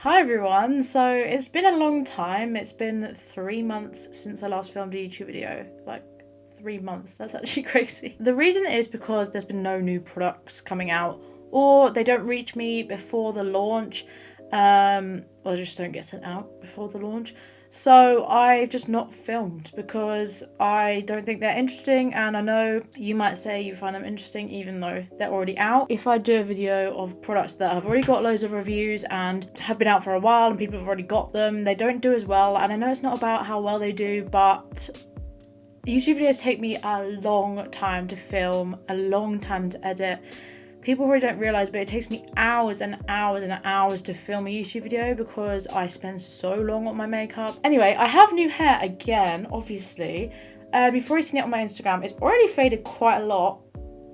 Hi everyone, so it's been a long time. It's been 3 months since I last filmed a YouTube video. Like 3 months, that's actually crazy. The reason is because there's been no new products coming out, or they don't reach me before the launch, or they just don't get sent out before the launch. So I've just not filmed because I don't think they're interesting, and I know you might say you find them interesting even though they're already out. If I do a video of products that have already got loads of reviews and have been out for a while and people have already got them, they don't do as well. And I know it's not about how well they do, but YouTube videos take me a long time to film, a long time to edit. People really don't realise, but it takes me hours and hours and hours to film a YouTube video because I spend so long on my makeup. Anyway, I have new hair again, obviously. You've already seen it on my Instagram. It's already faded quite a lot,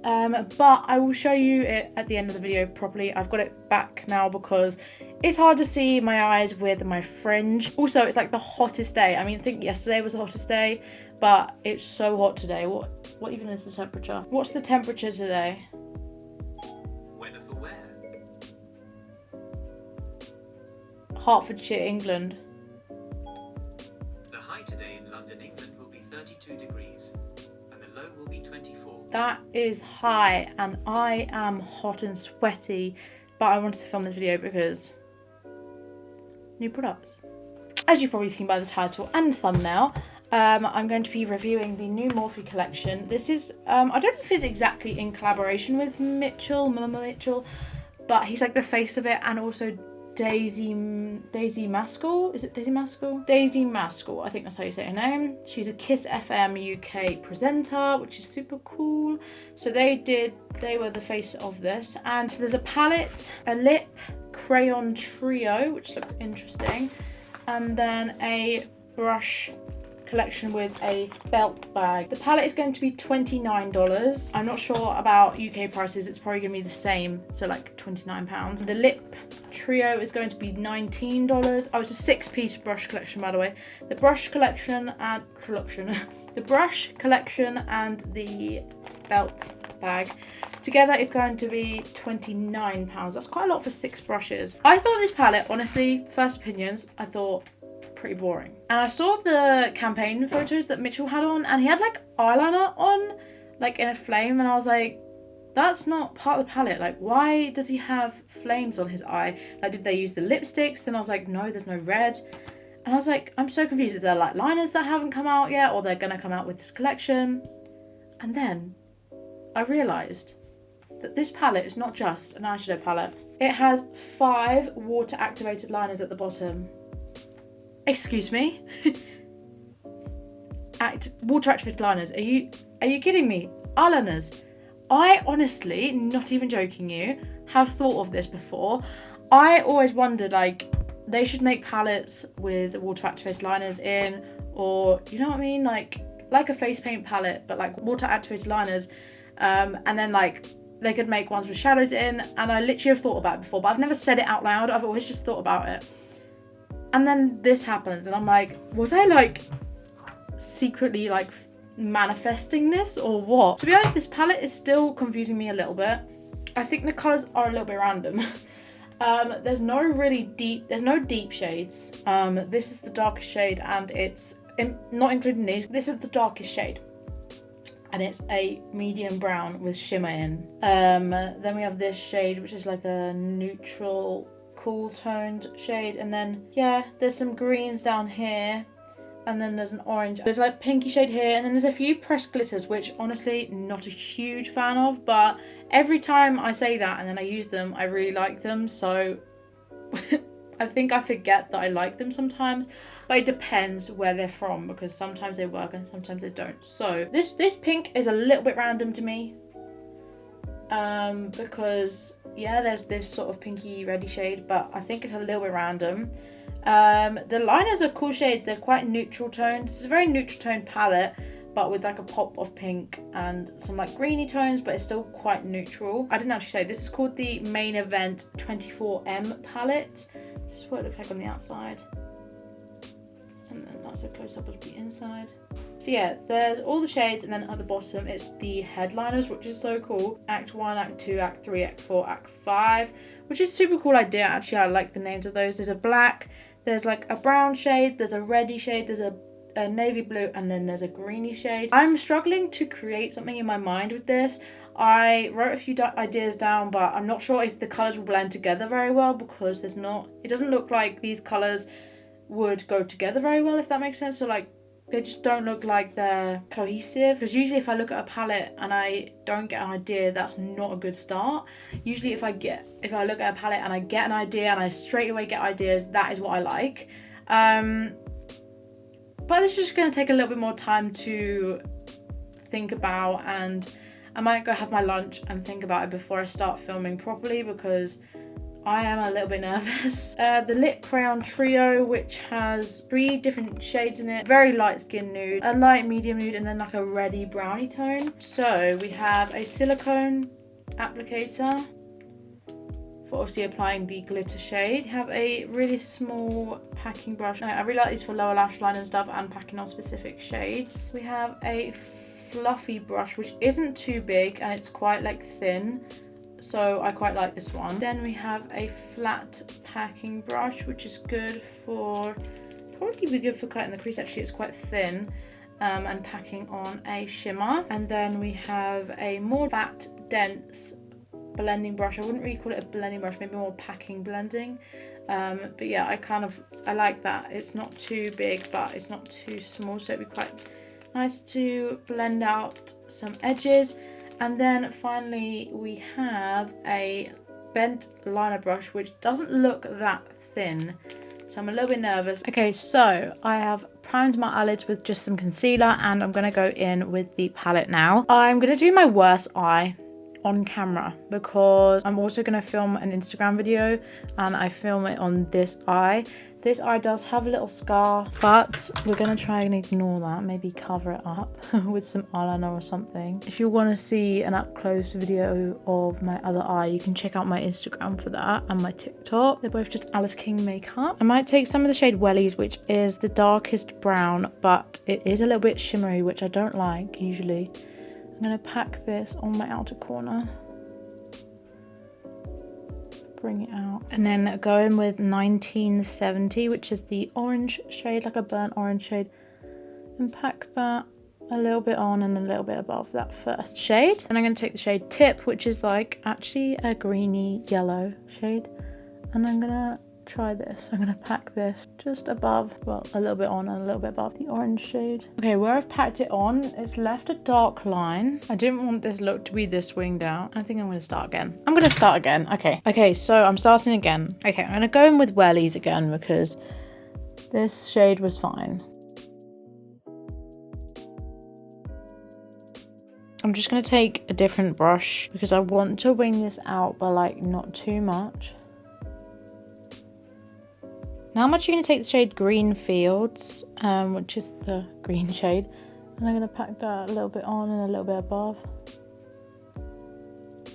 but I will show you it at the end of the video properly. I've got it back now because it's hard to see my eyes with my fringe. Also, it's like the hottest day. I mean, I think yesterday was the hottest day, but it's so hot today. What even is the temperature? What's the temperature today? Hertfordshire, England. The high today in London, England will be 32 degrees and the low will be 24. That is high and I am hot and sweaty, but I wanted to film this video because new products. As you've probably seen by the title and thumbnail, I'm going to be reviewing the new Morphe collection. This is, I don't know if it's exactly in collaboration with Mama Mitchell, but he's like the face of it, and also Daisy Maskell, is it Daisy Maskell? Daisy Maskell, I think that's how you say her name. She's a Kiss FM UK presenter, which is super cool. So they were the face of this. And so there's a palette, a lip crayon trio, which looks interesting, and then a brush collection with a belt bag. The palette is going to be $29. I'm not sure about UK prices, it's probably going to be the same, so like £29. The lip trio is going to be $19. Oh, it's a 6-piece brush collection, by the way. The brush collection and the brush collection and the belt bag together is going to be £29. That's quite a lot for 6 brushes. I thought this palette, honestly, first opinions, I thought pretty boring. And I saw the campaign photos that Mitchell had on, and he had like eyeliner on, like in a flame, and I was like, that's not part of the palette. Like, why does he have flames on his eye? Like, did they use the lipsticks? Then I was like, no, there's no red. And I was like, I'm so confused. Is there like liners that haven't come out yet, or they're gonna come out with this collection? And then I realised that this palette is not just an eyeshadow palette. It has 5 water activated liners at the bottom. Excuse me? Water activated liners. Are you kidding me? Eyeliners. I honestly, not even joking you, have thought of this before. I always wondered, like, they should make palettes with water activated liners in, or you know what I mean? Like a face paint palette, but like water activated liners. And then like they could make ones with shadows in, and I literally have thought about it before, but I've never said it out loud. I've always just thought about it. And then this happens, and I'm like, was I like secretly like manifesting this or what? To be honest, this palette is still confusing me a little bit. I think the colours are a little bit random. There's no deep shades. This is the darkest shade, and it's not including these. This is the darkest shade, and it's a medium brown with shimmer in. Then we have this shade, which is like a neutral, cool toned shade, and then yeah, there's some greens down here, and then there's an orange. There's like pinky shade here, and then there's a few pressed glitters, which honestly not a huge fan of, but every time I say that and then I use them, I really like them. So I think I forget that I like them sometimes, but it depends where they're from, because sometimes they work and sometimes they don't. So this pink is a little bit random to me, because yeah, there's this sort of pinky reddy shade, but I think it's a little bit random. The liners are cool shades. They're quite neutral toned. This is a very neutral toned palette, but with like a pop of pink and some like greeny tones, but it's still quite neutral. I didn't actually say, this is called the Main Event 24M palette. This is what it looks like on the outside, and then that's a close-up of the inside. So yeah, there's all the shades, and then at the bottom it's the headliners, which is so cool. Act 1, Act 2, Act 3, Act 4, Act 5, which is a super cool idea. Actually, I like the names of those. There's a black, there's like a brown shade, there's a reddy shade, there's a navy blue, and then there's a greeny shade. I'm struggling to create something in my mind with this. I wrote a few ideas down, but I'm not sure if the colours will blend together very well, because it doesn't look like these colours would go together very well, if that makes sense. So like, they just don't look like they're cohesive, because usually if I look at a palette and I don't get an idea, that's not a good start. Usually if I look at a palette and I get an idea and I straight away get ideas, that is what I like. But it's just going to take a little bit more time to think about, and I might go have my lunch and think about it before I start filming properly, because I am a little bit nervous. The Lip Crayon Trio, which has 3 different shades in it. Very light skin nude, a light medium nude, and then like a reddy brownie tone. So we have a silicone applicator for obviously applying the glitter shade. We have a really small packing brush. I really like these for lower lash line and stuff, and packing on specific shades. We have a fluffy brush, which isn't too big and it's quite like thin, so I quite like this one. Then we have a flat packing brush, which is good for, probably be good for cutting the crease. Actually, it's quite thin, and packing on a shimmer. And then we have a more fat, dense blending brush. I wouldn't really call it a blending brush, maybe more packing blending. But yeah, I like that. It's not too big, but it's not too small, so it'd be quite nice to blend out some edges. And then finally we have a bent liner brush, which doesn't look that thin, so I'm a little bit nervous. Okay, so I have primed my eyelids with just some concealer, and I'm going to go in with the palette now. I'm going to do my worst eye on camera, because I'm also going to film an Instagram video, and I film it on this eye. This eye does have a little scar, but we're going to try and ignore that, maybe cover it up with some eyeliner or something. If you want to see an up close video of my other eye, you can check out my Instagram for that, and my TikTok. They're both just Alice King makeup. I might take some of the shade Wellies, which is the darkest brown, but it is a little bit shimmery, which I don't like usually. I'm going to pack this on my outer corner, bring it out, and then go in with 1970, which is the orange shade, like a burnt orange shade, and pack that a little bit on and a little bit above that first shade. And I'm going to take the shade Tip, which is like actually a greeny yellow shade, and I'm going to try this. I'm going to pack this just above, well, a little bit on and a little bit above the orange shade. Okay, where I've packed it on, it's left a dark line. I didn't want this look to be this winged out. I think I'm going to start again. Okay, so I'm starting again. Okay, I'm going to go in with Wellies again, because this shade was fine. I'm just going to take a different brush, because I want to wing this out, but like not too much. Now I'm actually going to take the shade Green Fields, which is the green shade, and I'm going to pack that a little bit on and a little bit above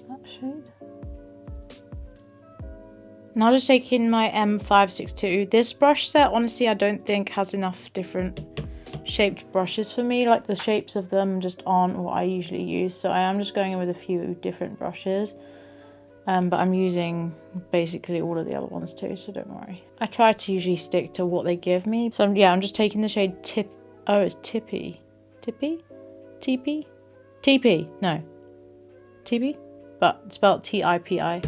that shade. Now just taking my M562. This brush set, honestly, I don't think has enough different shaped brushes for me. Like, the shapes of them just aren't what I usually use, so I am just going in with a few different brushes. But I'm using basically all of the other ones too, so don't worry. I try to usually stick to what they give me. So yeah, I'm just taking the shade it's Tippy. Tippy? TP? TP? No. TP? But spelled T-I-P-I.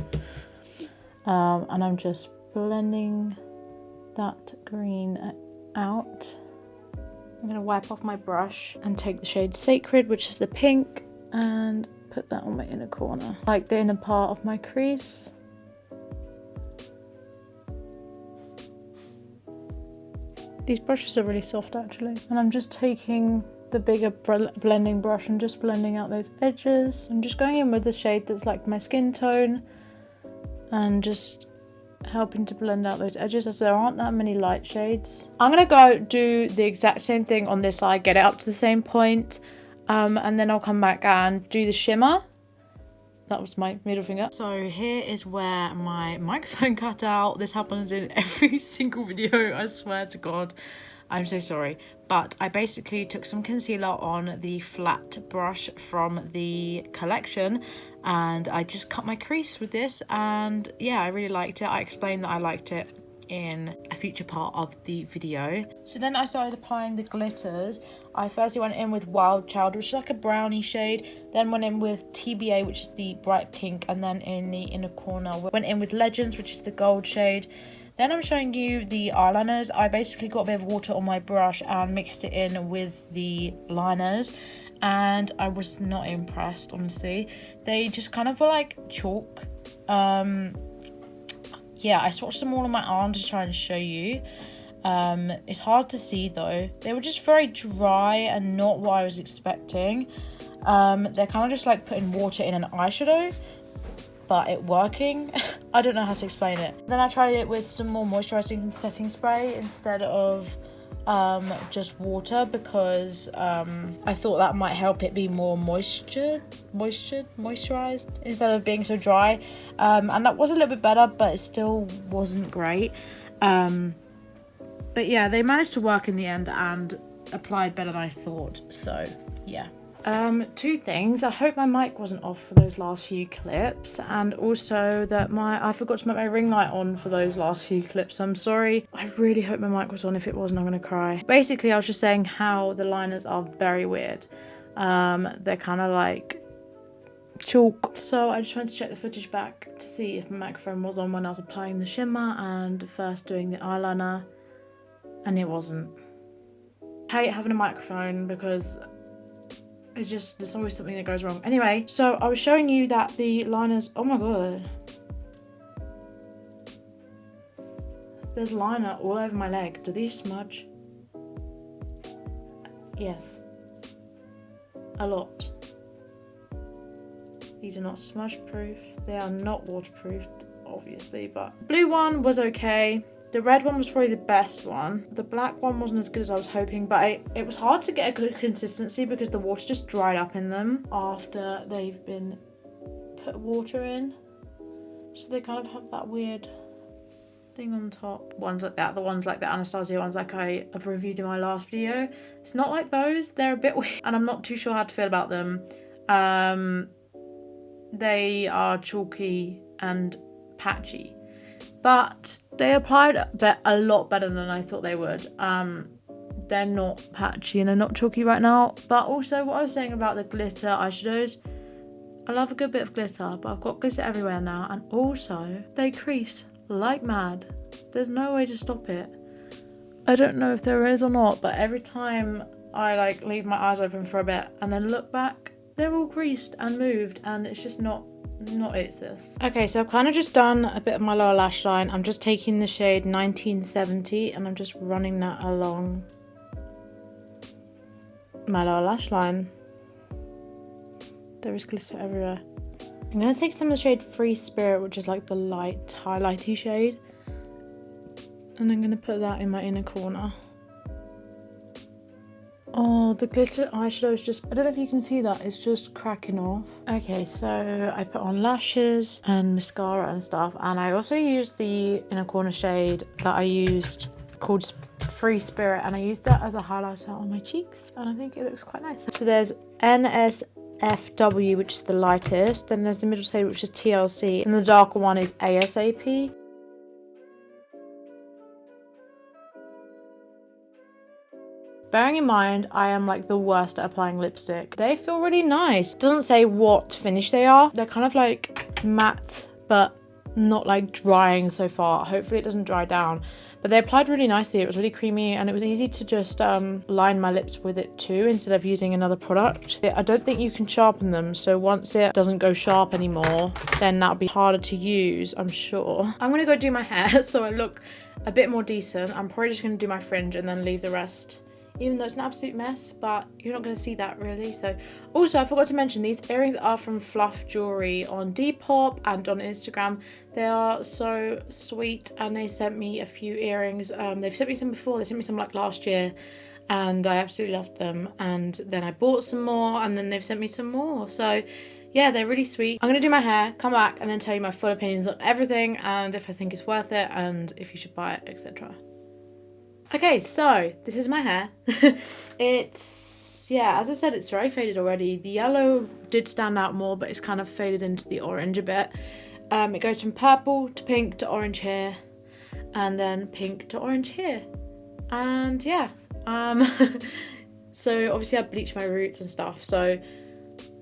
And I'm just blending that green out. I'm going to wipe off my brush and take the shade Sacred, which is the pink, and put that on my inner corner, like the inner part of my crease. These brushes are really soft actually. And I'm just taking the bigger blending brush and just blending out those edges. I'm just going in with the shade that's like my skin tone and just helping to blend out those edges, as there aren't that many light shades. I'm gonna go do the exact same thing on this side, get it up to the same point. And then I'll come back and do the shimmer. That was my middle finger. So here is where my microphone cut out. This happens in every single video, I swear to God. I'm so sorry. But I basically took some concealer on the flat brush from the collection and I just cut my crease with this, and yeah, I really liked it. I explained that I liked it in a future part of the video. So then I started applying the glitters. I firstly went in with Wild Child, which is like a brownie shade, then went in with TBA, which is the bright pink, and then in the inner corner went in with Legends, which is the gold shade. Then I'm showing you the eyeliners. I basically got a bit of water on my brush and mixed it in with the liners, and I was not impressed, honestly. They just kind of were like chalk. Yeah, I swatched them all on my arm to try and show you. It's hard to see though. They were just very dry and not what I was expecting. They're kind of just like putting water in an eyeshadow, but it working. I don't know how to explain it. Then I tried it with some more moisturizing setting spray instead of just water, because I thought that might help it be more moisturized instead of being so dry, and that was a little bit better, but it still wasn't great. But yeah, they managed to work in the end and applied better than I thought, so yeah. Two things. I hope my mic wasn't off for those last few clips, and also that I forgot to put my ring light on for those last few clips. I'm sorry. I really hope my mic was on. If it wasn't, I'm gonna cry. Basically, I was just saying how the liners are very weird. They're kind of like chalk. So I just wanted to check the footage back to see if my microphone was on when I was applying the shimmer and first doing the eyeliner, and it wasn't. I hate having a microphone because there's always something that goes wrong. Anyway, so I was showing you that the liners, oh my god, there's liner all over my leg. Do these smudge? Yes, a lot. These are not smudge proof. They are not waterproofed, obviously, but blue one was okay. The red one was probably the best one. The black one wasn't as good as I was hoping, but it was hard to get a good consistency because the water just dried up in them after they've been put water in. So they kind of have that weird thing on top. Ones like that, the ones like the Anastasia ones like I've reviewed in my last video. It's not like those. They're a bit weird and I'm not too sure how to feel about them. They are chalky and patchy, but they applied a lot better than I thought they would. They're not patchy and they're not chalky right now. But also what I was saying about the glitter eyeshadows, I love a good bit of glitter, but I've got glitter everywhere now, and also they crease like mad. There's no way to stop it. I don't know if there is or not, but every time I like leave my eyes open for a bit and then look back, they're all creased and moved, and it's just not it, sis. Okay, so I've kind of just done a bit of my lower lash line. I'm just taking the shade 1970 and I'm just running that along my lower lash line. There is glitter everywhere. I'm going to take some of the shade Free Spirit, which is like the light highlighty shade, and I'm going to put that in my inner corner. Oh, the glitter eyeshadow is just, I don't know if you can see that, it's just cracking off. Okay, so I put on lashes and mascara and stuff, and I also used the inner corner shade that I used called Free Spirit, and I used that as a highlighter on my cheeks, and I think it looks quite nice. So there's NSFW, which is the lightest, then there's the middle shade, which is TLC, and the darker one is ASAP. Bearing in mind, I am like the worst at applying lipstick. They feel really nice. It doesn't say what finish they are. They're kind of like matte, but not like drying so far. Hopefully it doesn't dry down. But they applied really nicely. It was really creamy, and it was easy to just line my lips with it too, instead of using another product. I don't think you can sharpen them, so once it doesn't go sharp anymore, then that'll be harder to use, I'm sure. I'm gonna go do my hair so I look a bit more decent. I'm probably just gonna do my fringe and then leave the rest, even though it's an absolute mess, but you're not going to see that really. So also, I forgot to mention, these earrings are from Fluff Jewelry on Depop and on Instagram. They are so sweet, and they sent me a few earrings. They've sent me some before. They sent me some like last year, and I absolutely loved them. And then I bought some more, and then they've sent me some more. So yeah, they're really sweet. I'm going to do my hair, come back, and then tell you my full opinions on everything, and if I think it's worth it, and if you should buy it, etc. Okay, so this is my hair. It's, yeah, as I said, it's very faded already. The yellow did stand out more, but it's kind of faded into the orange a bit. It goes from purple to pink to orange here, and then pink to orange here. And yeah, so obviously I bleached my roots and stuff. So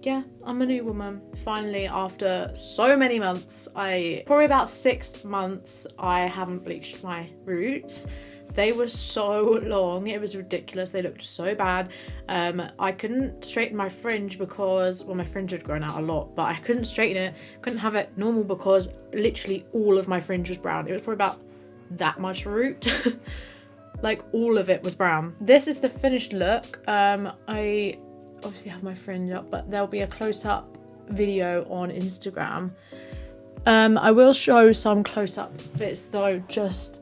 yeah, I'm a new woman. Finally, after so many months, probably about 6 months, I haven't bleached my roots. They were so long, it was ridiculous. They looked so bad. I couldn't straighten my fringe because, well, my fringe had grown out a lot, but I couldn't straighten it, couldn't have it normal because literally all of my fringe was brown. It was probably about that much root. Like all of it was brown. This is the finished look. I obviously have my fringe up, but there'll be a close-up video on Instagram. I will show some close-up bits though, just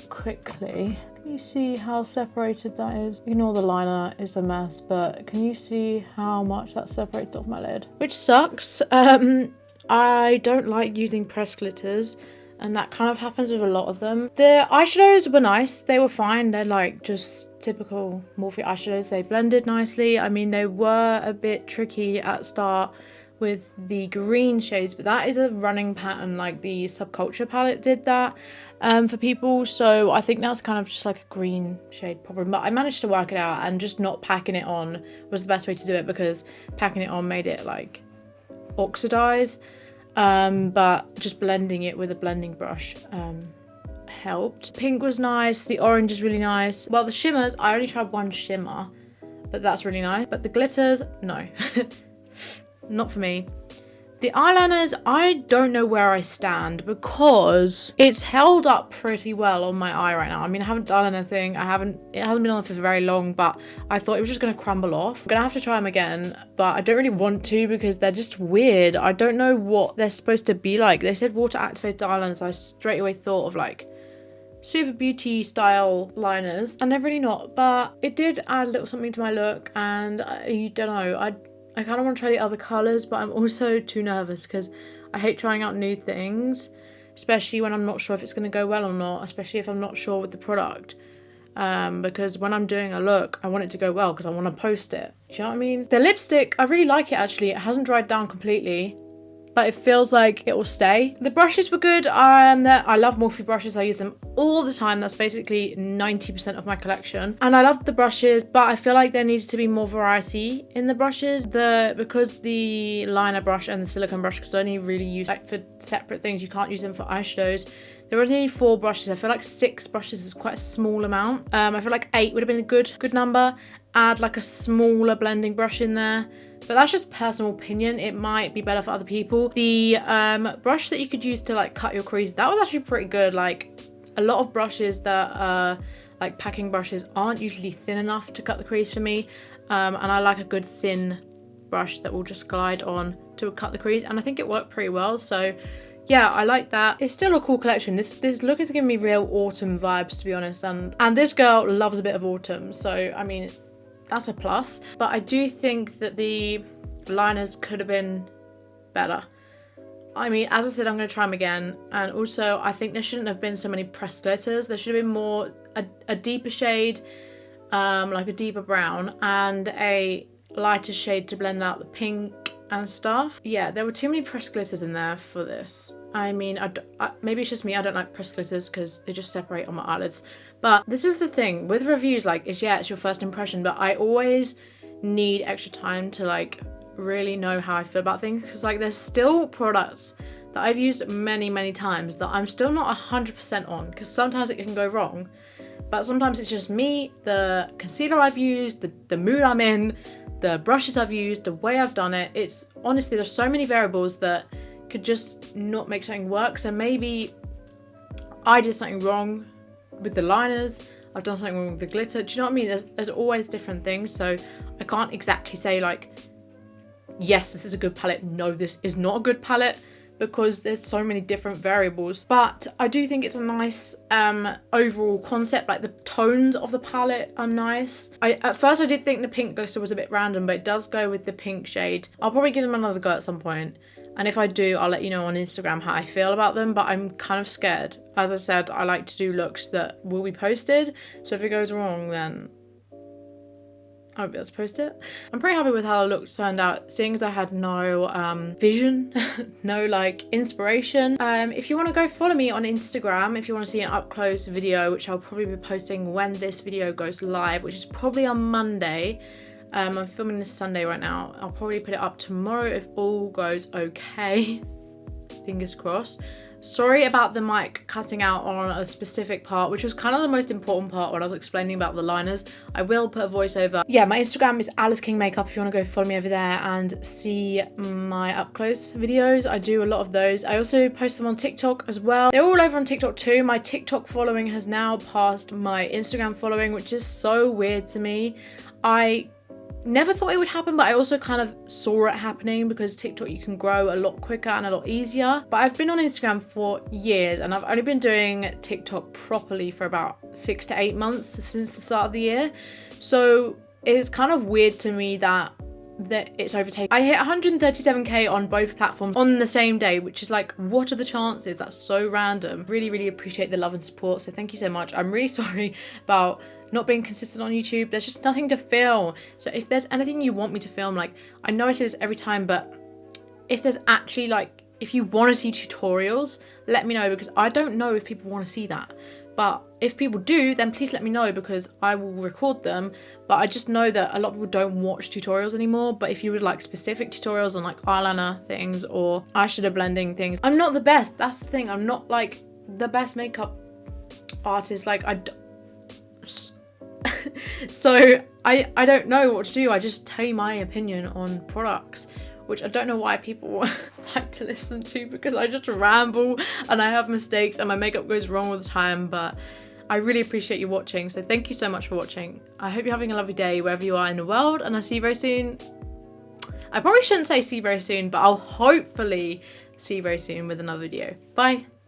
quickly. Can you see how separated that is? Ignore the liner, it's a mess, but can you see how much that's separated off my lid? Which sucks. I don't like using pressed glitters, and that kind of happens with a lot of them. The eyeshadows were nice, they were fine. They're like just typical Morphe eyeshadows. They blended nicely. I mean, they were a bit tricky at start with the green shades, but that is a running pattern. Like the Subculture palette did that for people, so I think that's kind of just like a green shade problem, but I managed to work it out, and just not packing it on was the best way to do it, because packing it on made it like oxidize, but just blending it with a blending brush helped. Pink was nice, the orange is really nice. Well, the shimmers, I only tried one shimmer, but that's really nice, but the glitters, no. Not for me. The eyeliners, I don't know where I stand, because it's held up pretty well on my eye right now. I mean, I haven't done anything. It hasn't been on for very long, but I thought it was just going to crumble off. I'm going to have to try them again, but I don't really want to because they're just weird. I don't know what they're supposed to be like. They said water activated eyeliners. I straight away thought of like Super Beauty style liners, and they're really not, but it did add a little something to my look, and I don't know, I kind of want to try the other colours, but I'm also too nervous because I hate trying out new things, especially when I'm not sure if it's going to go well or not, especially if I'm not sure with the product. Because when I'm doing a look, I want it to go well because I want to post it. Do you know what I mean? The lipstick, I really like it actually. It hasn't dried down completely, but it feels like it will stay. The brushes were good. I love Morphe brushes. I use them all the time. That's basically 90% of my collection. And I love the brushes, but I feel like there needs to be more variety in the brushes. Because the liner brush and the silicone brush could only really use like for separate things. You can't use them for eyeshadows. There were only 4 brushes. I feel like 6 brushes is quite a small amount. I feel like 8 would have been a good number. Add like a smaller blending brush in there. But that's just personal opinion. It might be better for other people. The brush that you could use to like cut your crease, that was actually pretty good. Like a lot of brushes that are like packing brushes aren't usually thin enough to cut the crease for me. And I like a good thin brush that will just glide on to cut the crease. And I think it worked pretty well. So yeah, I like that. It's still a cool collection. This look is giving me real autumn vibes, to be honest. And this girl loves a bit of autumn. So, I mean, that's a plus. But I do think that the liners could have been better. I mean, as I said, I'm going to try them again. And also, I think there shouldn't have been so many pressed glitters. There should have been more, a deeper shade, like a deeper brown, and a lighter shade to blend out the pink and stuff. Yeah, there were too many pressed glitters in there for this. I mean, maybe it's just me. I don't like pressed glitters because they just separate on my eyelids. But this is the thing with reviews, like, it's your first impression, but I always need extra time to like really know how I feel about things, because like there's still products that I've used many times that I'm still not 100% on, because sometimes it can go wrong, but sometimes it's just me, the concealer I've used, the mood I'm in, the brushes I've used, the way I've done it. It's honestly, there's so many variables that could just not make something work. So maybe I did something wrong with the liners, I've done something wrong with the glitter. Do you know what I mean? There's always different things, so I can't exactly say like, yes, this is a good palette, no, this is not a good palette, because there's so many different variables. But I do think it's a nice overall concept. Like the tones of the palette are nice. At first I did think the pink glitter was a bit random, but it does go with the pink shade. I'll probably give them another go at some point. And if I do, I'll let you know on Instagram how I feel about them, but I'm kind of scared. As I said, I like to do looks that will be posted, so if it goes wrong, then I won't be able to post it. I'm pretty happy with how the look turned out, seeing as I had no vision, no like inspiration. If you want to go follow me on Instagram, if you want to see an up close video, which I'll probably be posting when this video goes live, which is probably on Monday. I'm filming this Sunday right now. I'll probably put it up tomorrow if all goes okay. Fingers crossed. Sorry about the mic cutting out on a specific part, which was kind of the most important part when I was explaining about the liners. I will put a voiceover. Yeah, my Instagram is Alice King Makeup if you want to go follow me over there and see my up close videos. I do a lot of those. I also post them on TikTok as well. They're all over on TikTok too. My TikTok following has now passed my Instagram following, which is so weird to me. I never thought it would happen, but I also kind of saw it happening because TikTok you can grow a lot quicker and a lot easier. But I've been on Instagram for years and I've only been doing TikTok properly for about 6 to 8 months since the start of the year. So it's kind of weird to me that it's overtaken. I hit 137k on both platforms on the same day, which is like, what are the chances? That's so random. Really appreciate the love and support, so thank you so much. I'm really sorry about not being consistent on YouTube. There's just nothing to film. So if there's anything you want me to film, like, I know I say this every time, but if there's actually like, if you want to see tutorials, let me know, because I don't know if people want to see that. But if people do, then please let me know, because I will record them. But I just know that a lot of people don't watch tutorials anymore. But if you would like specific tutorials on like eyeliner things or eyeshadow blending things, I'm not the best. That's the thing. I'm not like the best makeup artist. Like so I don't know what to do. I just tell you my opinion on products, which I don't know why people like to listen to, because I just ramble and I have mistakes and my makeup goes wrong all the time. But I really appreciate you watching, so thank you so much for watching. I hope you're having a lovely day wherever you are in the world, and I'll see you very soon. I probably shouldn't say see you very soon, but I'll hopefully see you very soon with another video. Bye.